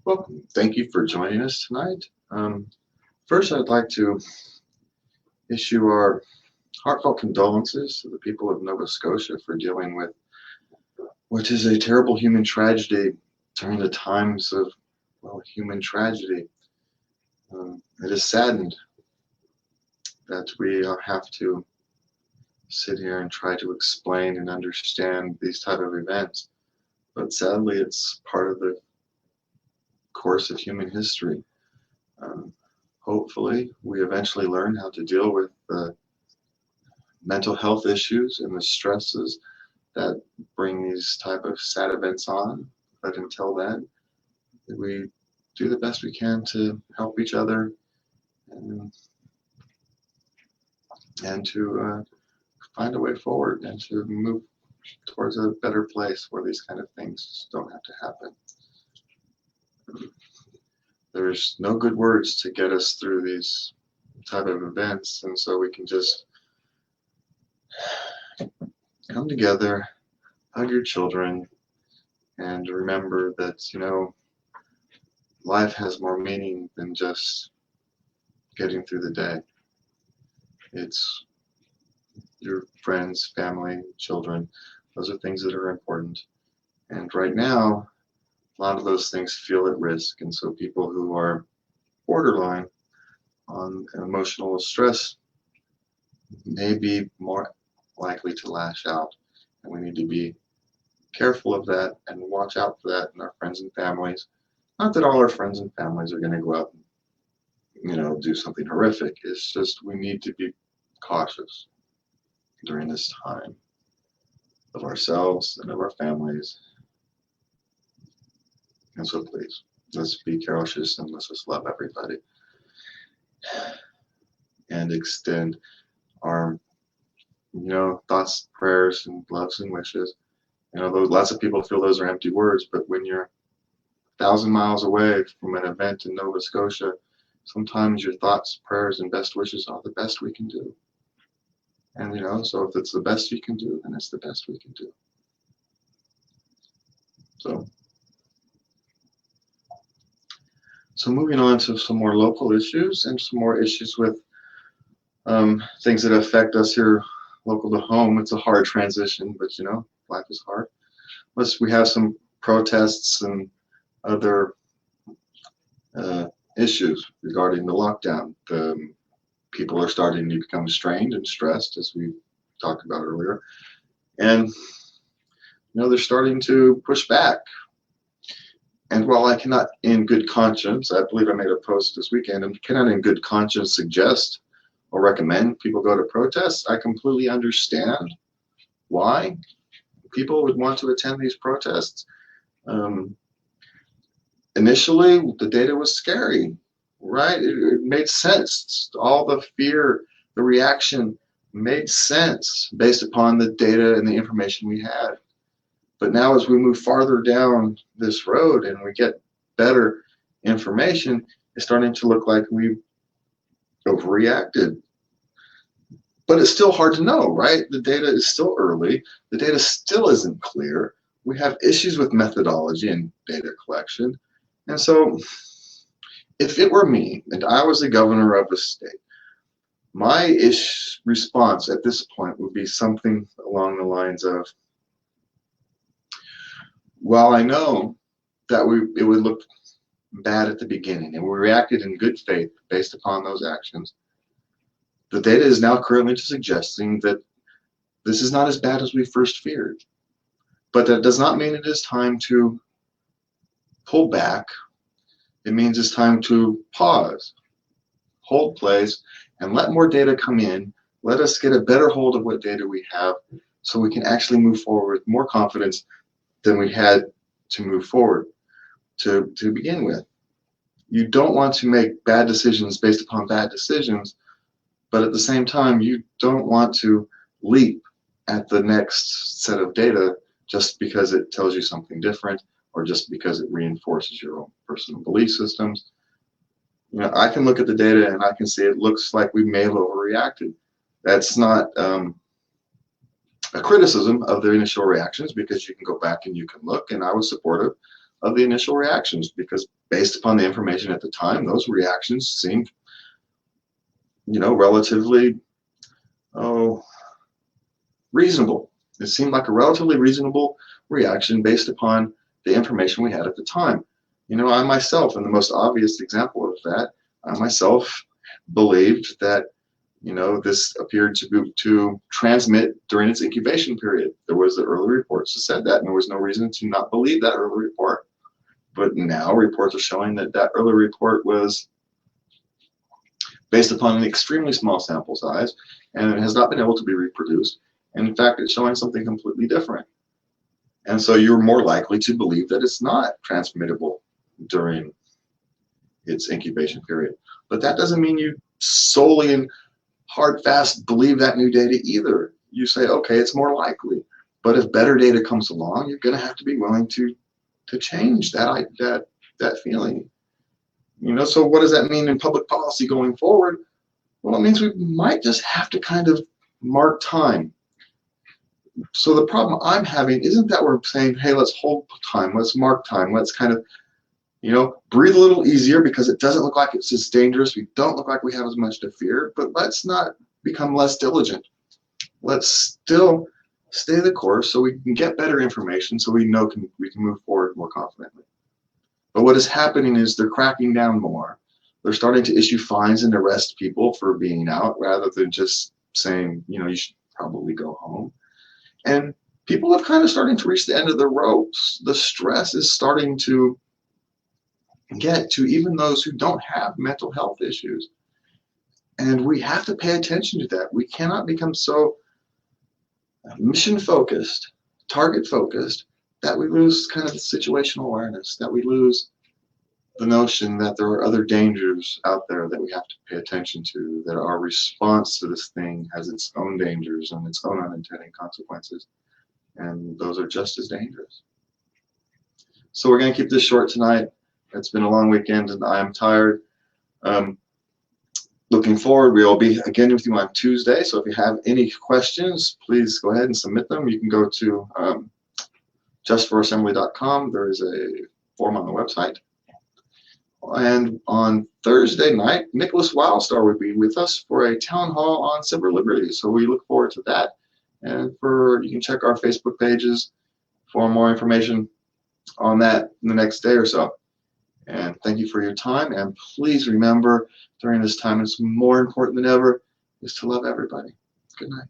Welcome. Thank you for joining us tonight. First, I'd like to issue our heartfelt condolences to the people of Nova Scotia for dealing with what is a terrible human tragedy during the times of, well, human tragedy. It is saddened that we have to sit here and try to explain and understand these type of events, but sadly, it's part of the course of human history. Hopefully, we eventually learn how to deal with the mental health issues and the stresses that bring these type of sad events on. But until then, we do the best we can to help each other and to find a way forward and to move towards a better place where these kind of things don't have to happen. There's no good words to get us through these type of events, and so we can just come together, hug your children, and remember that, you know, life has more meaning than just getting through the day. It's your friends, family, children. Those are things that are important. And right now, a lot of those things feel at risk. And so people who are borderline on emotional stress may be more likely to lash out. And we need to be careful of that and watch out for that in our friends and families. Not that all our friends and families are going to go out and, you know, do something horrific. It's just we need to be cautious during this time of ourselves and of our families. And so please, let's be cautious and let's just love everybody and extend our, you know, thoughts, prayers, and loves and wishes. You know, lots of people feel those are empty words, but when you're 1,000 miles away from an event in Nova Scotia, sometimes your thoughts, prayers, and best wishes are the best we can do. And, you know, so if it's the best you can do, then it's the best we can do. So moving on to some more local issues and some more issues with things that affect us here local to home. It's a hard transition, but, you know, life is hard. We have some protests and other issues regarding the lockdown. People are starting to become strained and stressed, as we talked about earlier. And, you know, they're starting to push back. And while I cannot in good conscience, I believe I made a post this weekend, and cannot in good conscience suggest or recommend people go to protests, I completely understand why people would want to attend these protests. Initially, the data was scary, right? It made sense. All the fear, the reaction made sense based upon the data and the information we had. But now as we move farther down this road and we get better information, it's starting to look like we've overreacted. But it's still hard to know, right? The data is still early. The data still isn't clear. We have issues with methodology and data collection. And so if it were me and I was the governor of a state, my response at this point would be something along the lines of, well, I know that it would look bad at the beginning, and we reacted in good faith based upon those actions. The data is now currently suggesting that this is not as bad as we first feared. But that does not mean it is time to pull back. It means it's time to pause, hold place, and let more data come in. Let us get a better hold of what data we have so we can actually move forward with more confidence than we had to move forward to begin with. You don't want to make bad decisions based upon bad decisions, but at the same time, you don't want to leap at the next set of data just because it tells you something different or just because it reinforces your own personal belief systems. You know, I can look at the data and I can see it looks like we may have overreacted. That's not a criticism of the initial reactions, because you can go back and you can look, and I was supportive of the initial reactions, because based upon the information at the time, those reactions seemed, relatively reasonable. It seemed like a relatively reasonable reaction based upon the information we had at the time. I myself, and the most obvious example of that, I myself believed that, this appeared to transmit during its incubation period. There was the early reports that said that, and there was no reason to not believe that early report. But now reports are showing that that early report was based upon an extremely small sample size, and it has not been able to be reproduced. And in fact, it's showing something completely different. And so you're more likely to believe that it's not transmittable during its incubation period. But that doesn't mean you solely and hard fast believe that new data either. You say, okay, it's more likely. But if better data comes along, you're going to have to be willing to change that feeling. So what does that mean in public policy going forward? Well, it means we might just have to kind of mark time. So the problem I'm having isn't that we're saying, hey, let's hold time, let's mark time, let's kind of, breathe a little easier because it doesn't look like it's as dangerous. We don't look like we have as much to fear, but let's not become less diligent. Let's still stay the course so we can get better information so we know we can move forward more confidently. But what is happening is they're cracking down more. They're starting to issue fines and arrest people for being out rather than just saying, you should probably go home. And people have kind of starting to reach the end of the ropes. The stress is starting to get to even those who don't have mental health issues. And we have to pay attention to that. We cannot become so mission focused, target focused, that we lose kind of the situational awareness, that we lose the notion that there are other dangers out there that we have to pay attention to, that our response to this thing has its own dangers and its own unintended consequences. And those are just as dangerous. So we're going to keep this short tonight. It's been a long weekend and I'm tired. Looking forward, we'll be again with you on Tuesday. So if you have any questions, please go ahead and submit them. You can go to justforassembly.com. There is a form on the website. And on Thursday night, Nicholas Wildstar will be with us for a town hall on civil liberty. So we look forward to that. And you can check our Facebook pages for more information on that in the next day or so. And thank you for your time. And please remember, during this time, it's more important than ever, is to love everybody. Good night.